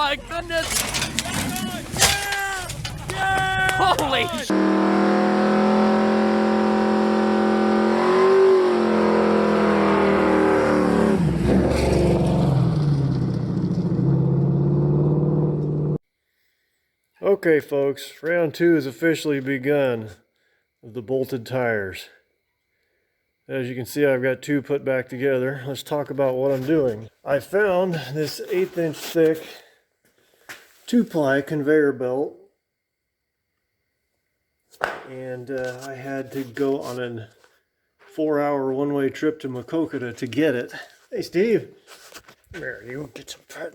my goodness! Holy sh! Okay folks, round 2 has officially begun of the bolted tires. As you can see, I've got 2 put back together. Let's talk about what I'm doing. I found this 1/8 inch thick 2-ply conveyor belt, and I had to go on a 4-hour one-way trip to Makokata to get it. Hey Steve, come here, you get some pet.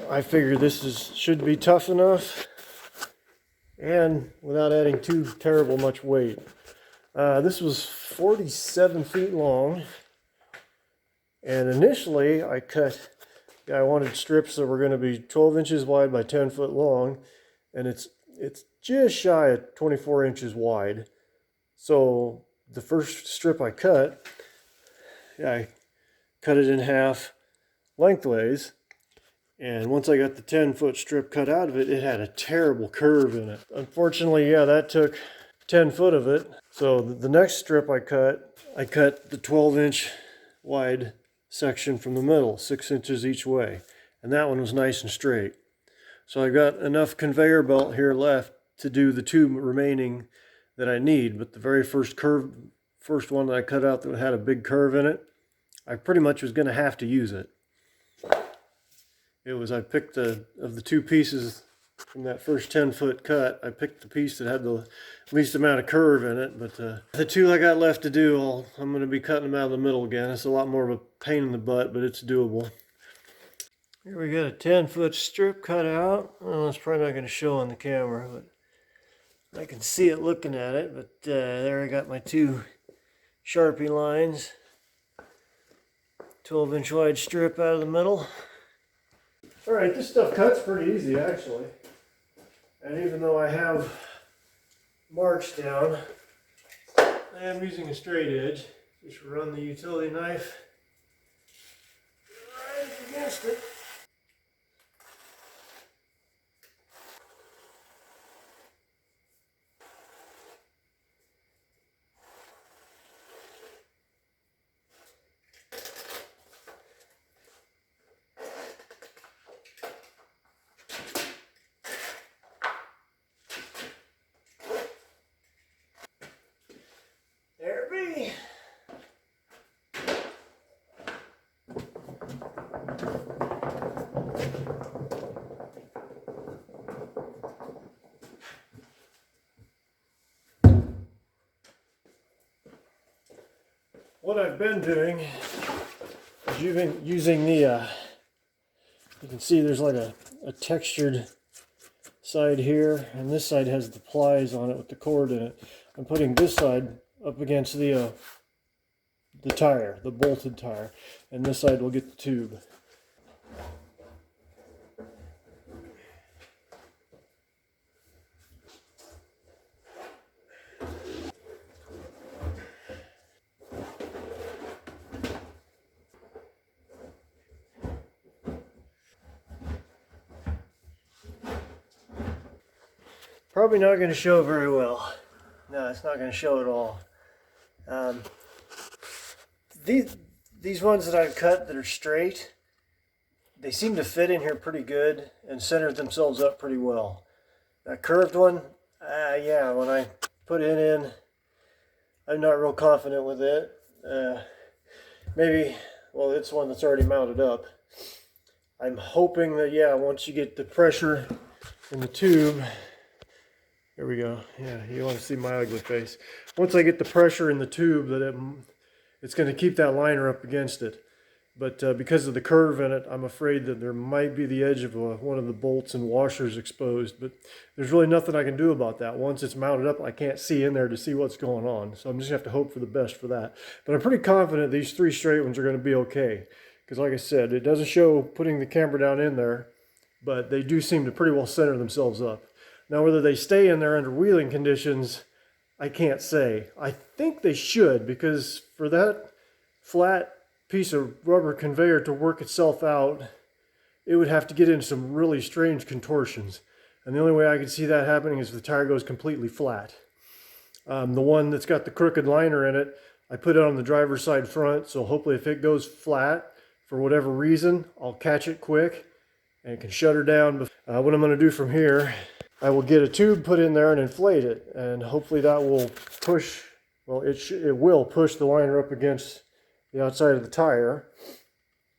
I figured this should be tough enough and without adding too terrible much weight. This was 47 feet long, and initially I wanted strips that were going to be 12 inches wide by 10 foot long, and it's just shy of 24 inches wide. So the first strip I cut it in half lengthways. And once I got the 10-foot strip cut out of it, it had a terrible curve in it. Unfortunately, that took 10 foot of it. So the next strip I cut the 12-inch wide section from the middle, 6 inches each way. And that one was nice and straight. So I got enough conveyor belt here left to do the 2 remaining that I need. But the very first one that I cut out that had a big curve in it, I pretty much was going to have to use it. I picked of the 2 pieces from that first 10-foot cut, I picked the piece that had the least amount of curve in it. But the 2 I got left to do, I'm going to be cutting them out of the middle again. It's a lot more of a pain in the butt, but it's doable. Here we got a 10-foot strip cut out. Well, it's probably not going to show on the camera, but I can see it looking at it. But there I got my 2 Sharpie lines. 12-inch wide strip out of the middle. Alright, this stuff cuts pretty easy actually. And even though I have marks down, I am using a straight edge. Just run the utility knife right against it. What I've been doing is using the, you can see there's like a textured side here, and this side has the plies on it with the cord in it. I'm putting this side up against the tire, the bolted tire, and this side will get the tube. Probably not going to show very well. No, it's not going to show at all. These ones that I've cut that are straight, they seem to fit in here pretty good and center themselves up pretty well. That curved one, when I put it in, I'm not real confident with it. It's one that's already mounted up. I'm hoping that, once you get the pressure in the tube, there we go. Yeah, you want to see my ugly face. Once I get the pressure in the tube, that it's going to keep that liner up against it. But because of the curve in it, I'm afraid that there might be the edge of one of the bolts and washers exposed. But there's really nothing I can do about that. Once it's mounted up, I can't see in there to see what's going on. So I'm just going to have to hope for the best for that. But I'm pretty confident these 3 straight ones are going to be okay. Because like I said, it doesn't show putting the camera down in there, but they do seem to pretty well center themselves up. Now, whether they stay in there under wheeling conditions, I can't say. I think they should, because for that flat piece of rubber conveyor to work itself out, it would have to get into some really strange contortions. And the only way I could see that happening is if the tire goes completely flat. The one that's got the crooked liner in it, I put it on the driver's side front, so hopefully if it goes flat for whatever reason, I'll catch it quick and can shut her down. What I'm going to do from here, I will get a tube put in there and inflate it, and hopefully that will push, well, it will push the liner up against the outside of the tire,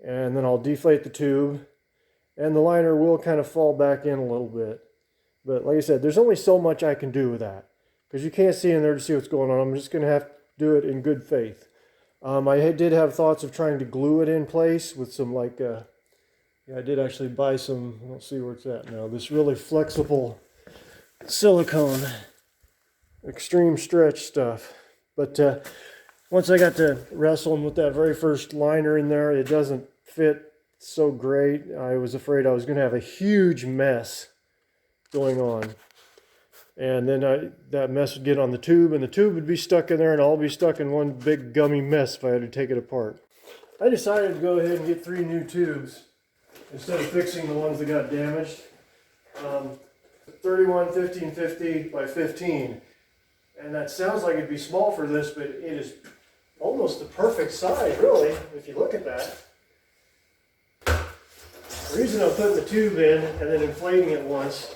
and then I'll deflate the tube, and the liner will kind of fall back in a little bit. But like I said, there's only so much I can do with that, because you can't see in there to see what's going on. I'm just going to have to do it in good faith. I did have thoughts of trying to glue it in place with some yeah, I did actually buy some, let's see where it's at now, this really flexible silicone extreme stretch stuff. But once I got to wrestling with that very first liner in there, it doesn't fit so great. I was afraid I was going to have a huge mess going on. And then that mess would get on the tube, and the tube would be stuck in there, and I'll be stuck in one big gummy mess if I had to take it apart. I decided to go ahead and get 3 new tubes instead of fixing the ones that got damaged. 31 1550 by 15. And that sounds like it'd be small for this, but it is almost the perfect size, really, if you look at that. The reason I'm putting the tube in and then inflating it once,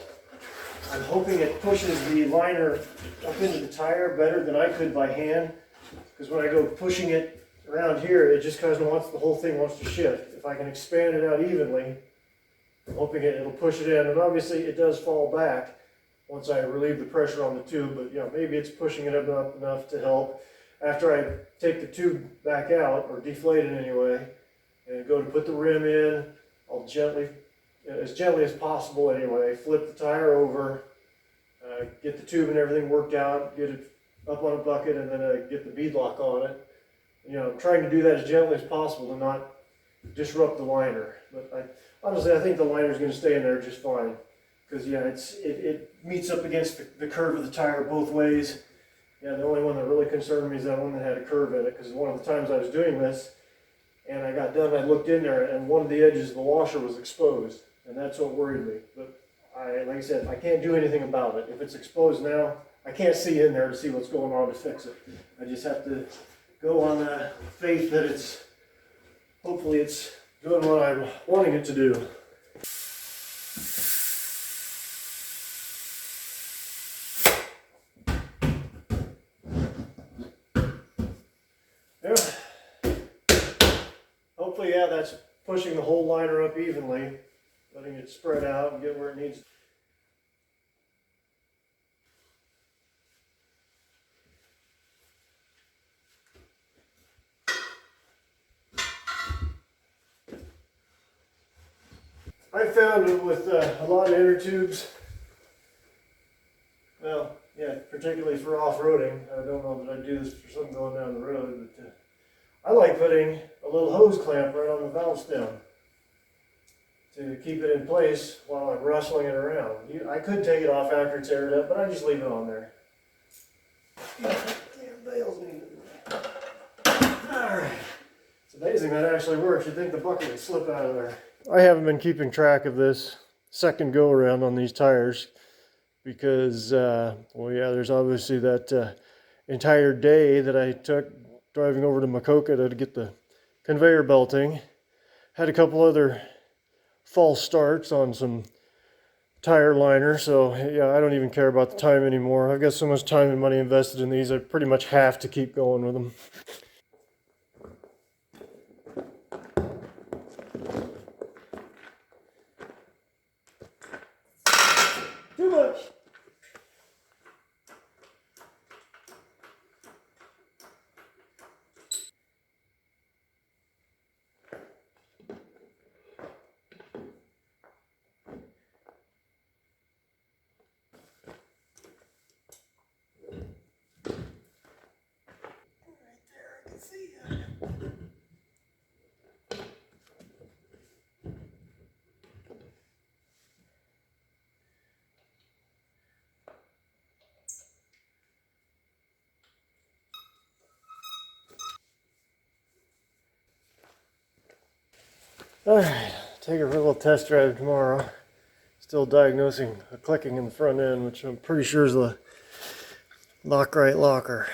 I'm hoping it pushes the liner up into the tire better than I could by hand. Because when I go pushing it around here, it just kind of wants, the whole thing wants to shift. If I can expand it out evenly, I'm hoping it'll push it in. And obviously it does fall back once I relieve the pressure on the tube, but you know, maybe it's pushing it up enough to help. After I take the tube back out, or deflate it anyway, and go to put the rim in, I'll gently, as gently as possible anyway, flip the tire over, get the tube and everything worked out, get it up on a bucket, and then get the bead lock on it. You know, I'm trying to do that as gently as possible to not disrupt the liner. But honestly, I think the liner is going to stay in there just fine. Because yeah, it meets up against the curve of the tire both ways. Yeah, the only one that really concerned me is that one that had a curve in it. Because one of the times I was doing this, and I got done, I looked in there, and one of the edges of the washer was exposed. And that's what worried me. But like I said, I can't do anything about it. If it's exposed now, I can't see in there to see what's going on to fix it. I just have to go on the faith that hopefully it's doing what I'm wanting it to do. Yeah. Hopefully, yeah, that's pushing the whole liner up evenly, letting it spread out and get where it needs. I found with a lot of inner tubes, well, yeah, particularly for off-roading, I don't know that I do this for something going down the road, but I like putting a little hose clamp right on the valve stem to keep it in place while I'm wrestling it around. I could take it off after it's aired up, but I just leave it on there. Damn bale's needed. Alright. It's amazing that actually works. You'd think the bucket would slip out of there. I haven't been keeping track of this second go around on these tires because, well, yeah, there's obviously that entire day that I took driving over to Makoka to get the conveyor belting. Had a couple other false starts on some tire liner, so yeah, I don't even care about the time anymore. I've got so much time and money invested in these, I pretty much have to keep going with them. Too much. Alright, take her for a little test drive tomorrow. Still diagnosing a clicking in the front end, which I'm pretty sure is the Lock-Right locker.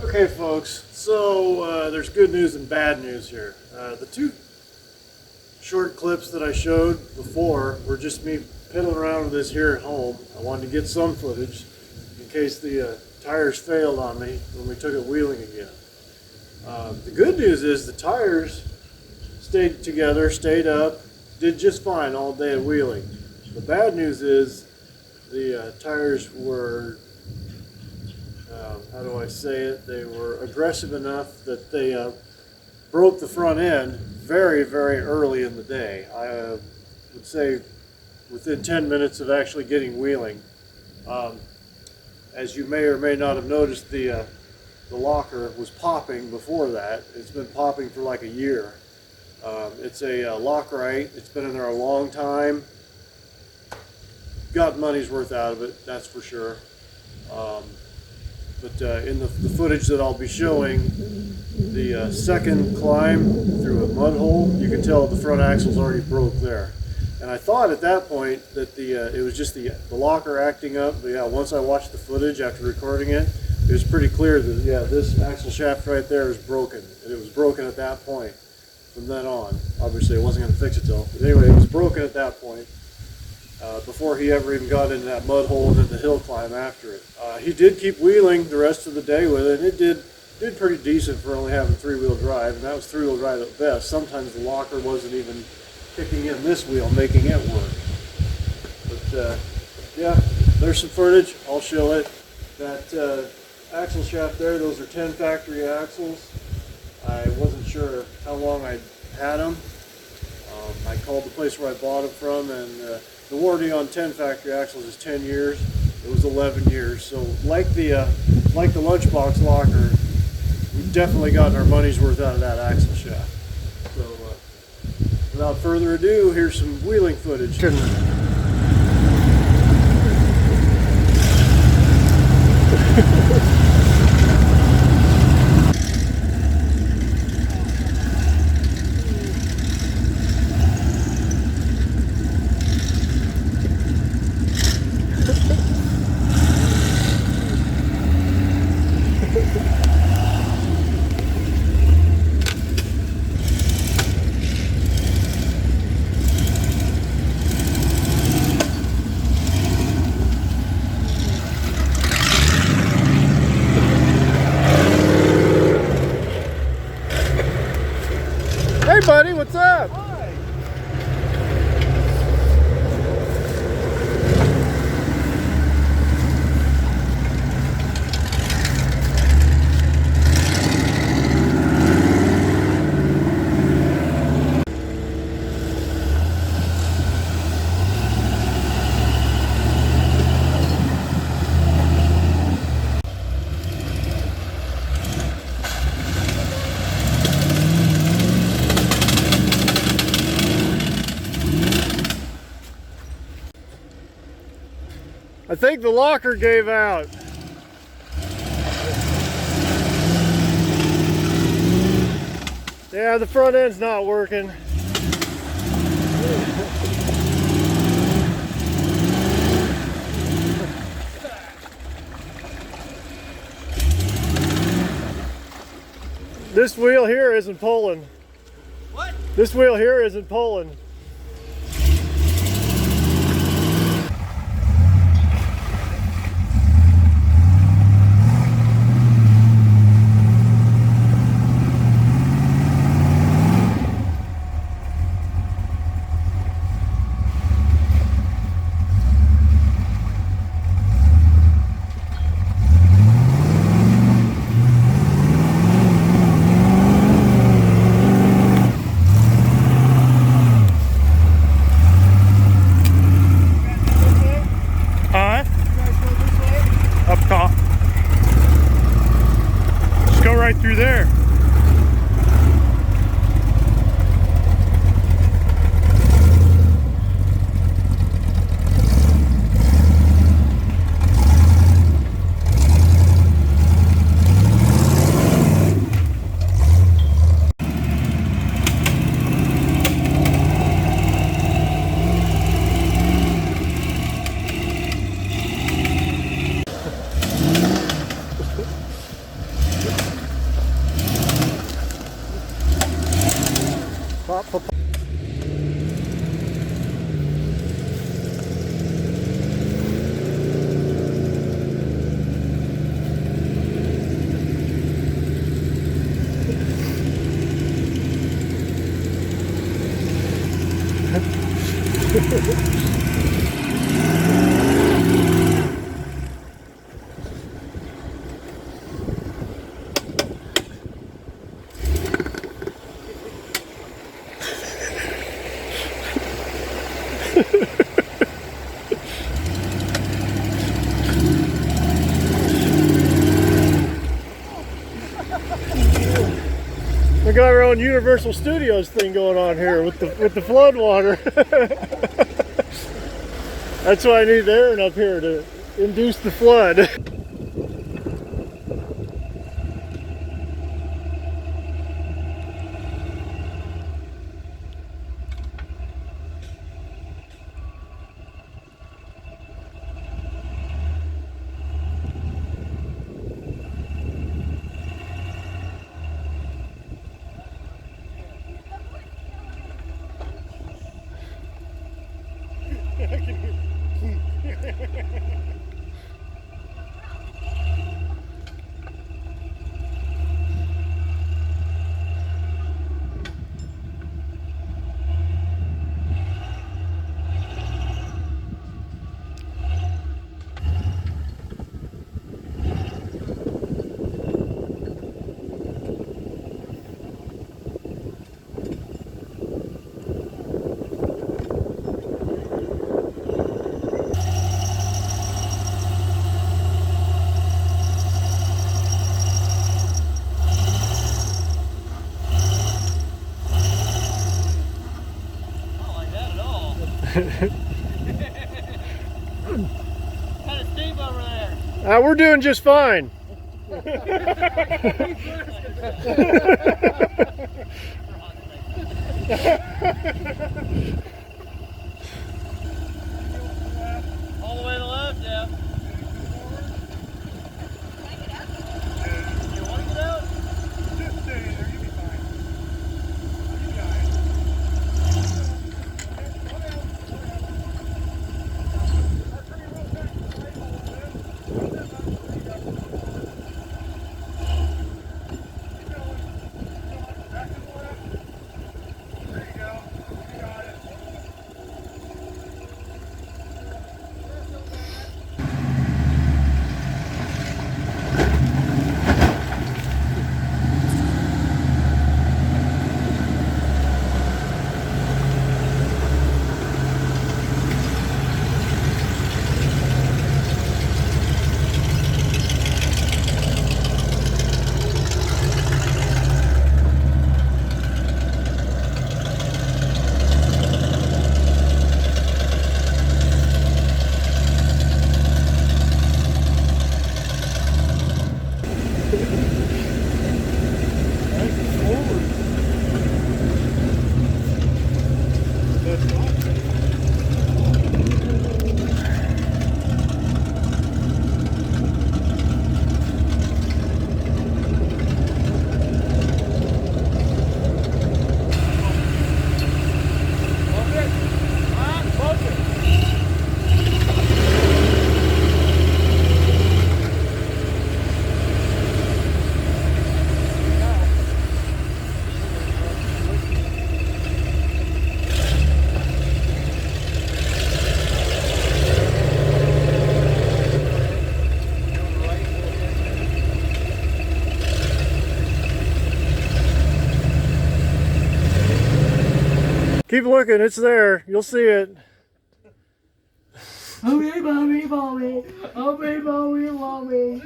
Okay folks, so there's good news and bad news here. The two short clips that I showed before were just me piddling around with this here at home. I wanted to get some footage in case the tires failed on me when we took it wheeling again. The good news is the tires stayed together, stayed up, did just fine all day at wheeling. The bad news is the tires were how do I say it? They were aggressive enough that they broke the front end very, very early in the day. I would say within 10 minutes of actually getting wheeling. As you may or may not have noticed, the locker was popping before that. It's been popping for like a year. It's a Lock-Right. It's been in there a long time. Got money's worth out of it, that's for sure. But in the footage that I'll be showing, the second climb through a mud hole, you can tell the front axle's already broke there. And I thought at that point that it was just the locker acting up, but yeah, once I watched the footage after recording it, it was pretty clear that yeah, this axle shaft right there is broken. And it was broken at that point. From then on, obviously I wasn't going to fix it till, but anyway, it was broken at that point. Before he ever even got into that mud hole and then the hill climb after it. He did keep wheeling the rest of the day with it, and it did pretty decent for only having 3-wheel drive, and that was 3-wheel drive at best. Sometimes the locker wasn't even kicking in this wheel, making it work. But yeah, there's some footage, I'll show it. That axle shaft there, those are 10 factory axles. I wasn't sure how long I'd had them. I called the place where I bought them from, and the warranty on 10 factory axles is 10 years. It was 11 years. So like the lunchbox locker, we've definitely gotten our money's worth out of that axle shaft. So without further ado, here's some wheeling footage. Hey buddy, what's up? Hi. I think the locker gave out. Yeah, the front end's not working. This wheel here isn't pulling. What? This wheel here isn't pulling. Up top. Just go right through there. Pop, pop, pop. We got our own Universal Studios thing going on here with the flood water. That's why I need Aaron up here to induce the flood. Kind of steep over there. We're doing just fine. All the way to the left, yeah. You want to get out? Just stay in there, you'll be fine. You got it. Keep looking, it's there. You'll see it. Mommy, mommy, mommy. Mommy, mommy, mommy.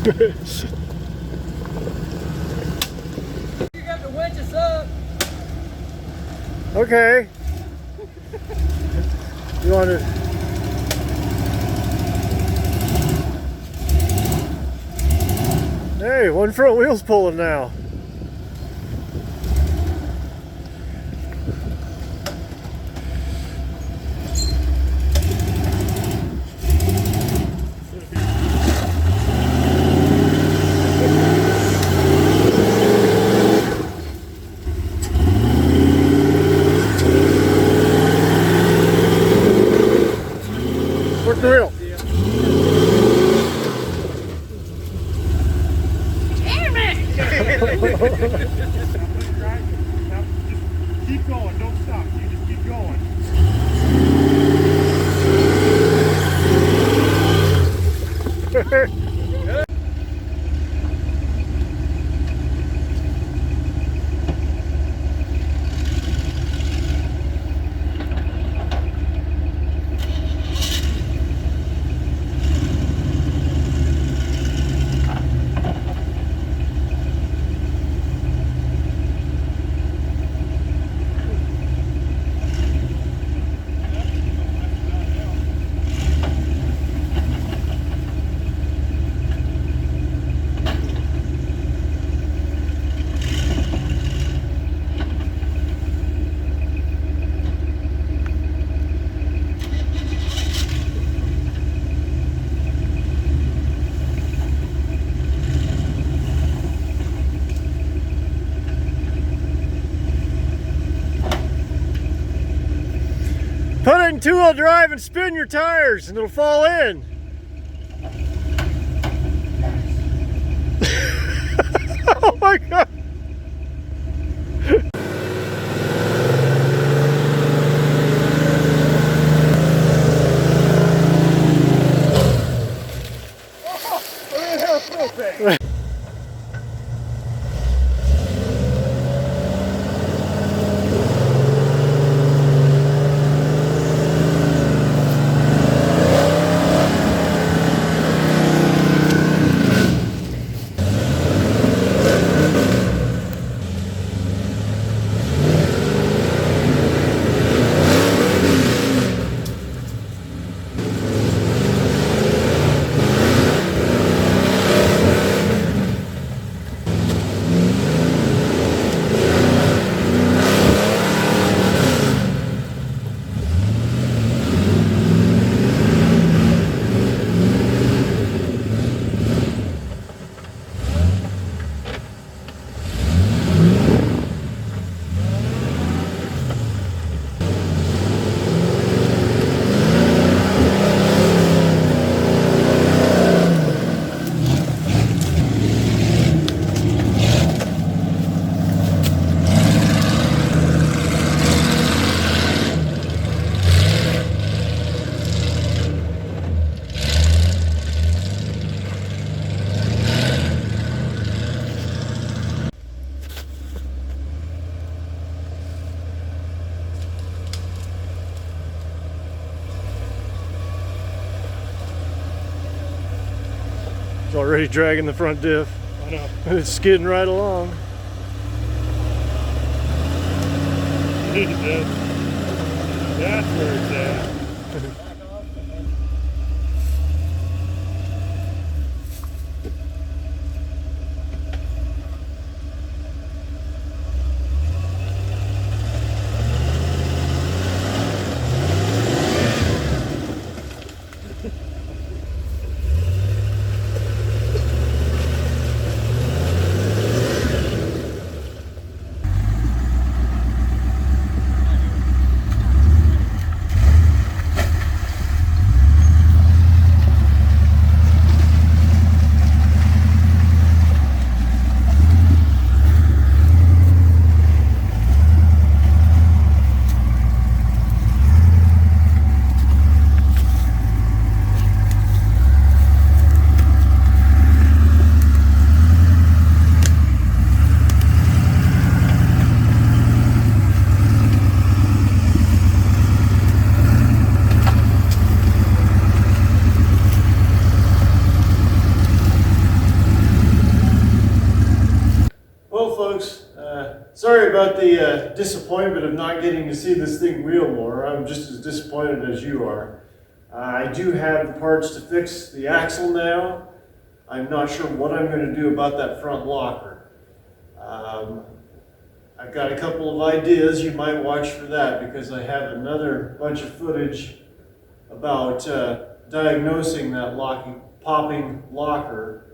You got to winch us up. Okay. You want to? Hey, one front wheel's pulling now. Work the wheel. Now, just keep going. Don't stop. You just keep going. Put it in two-wheel drive and spin your tires and it'll fall in. Oh my God. It's already dragging the front diff. I know. And it's skidding right along. That's where it's at. Sorry about the disappointment of not getting to see this thing wheel more. I'm just as disappointed as you are. I do have the parts to fix the axle now. I'm not sure what I'm going to do about that front locker. I've got a couple of ideas. You might watch for that because I have another bunch of footage about diagnosing that popping locker.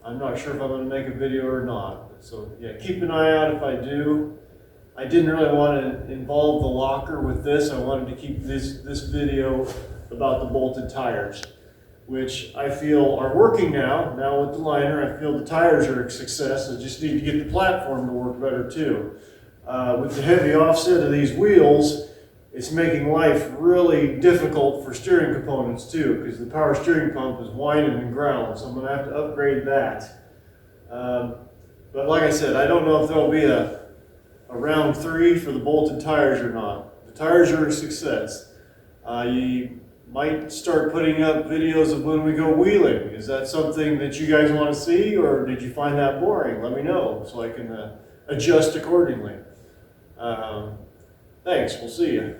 I'm not sure if I'm going to make a video or not. So yeah, keep an eye out if I do. I didn't really want to involve the locker with this. I wanted to keep this video about the bolted tires, which I feel are working now. Now with the liner, I feel the tires are a success. I just need to get the platform to work better too. With the heavy offset of these wheels, it's making life really difficult for steering components too, because the power steering pump is whining and growling, so I'm going to have to upgrade that. But like I said, I don't know if there'll be a round 3 for the bolted tires or not. The tires are a success. You might start putting up videos of when we go wheeling. Is that something that you guys want to see, or did you find that boring? Let me know so I can adjust accordingly. Thanks, we'll see you.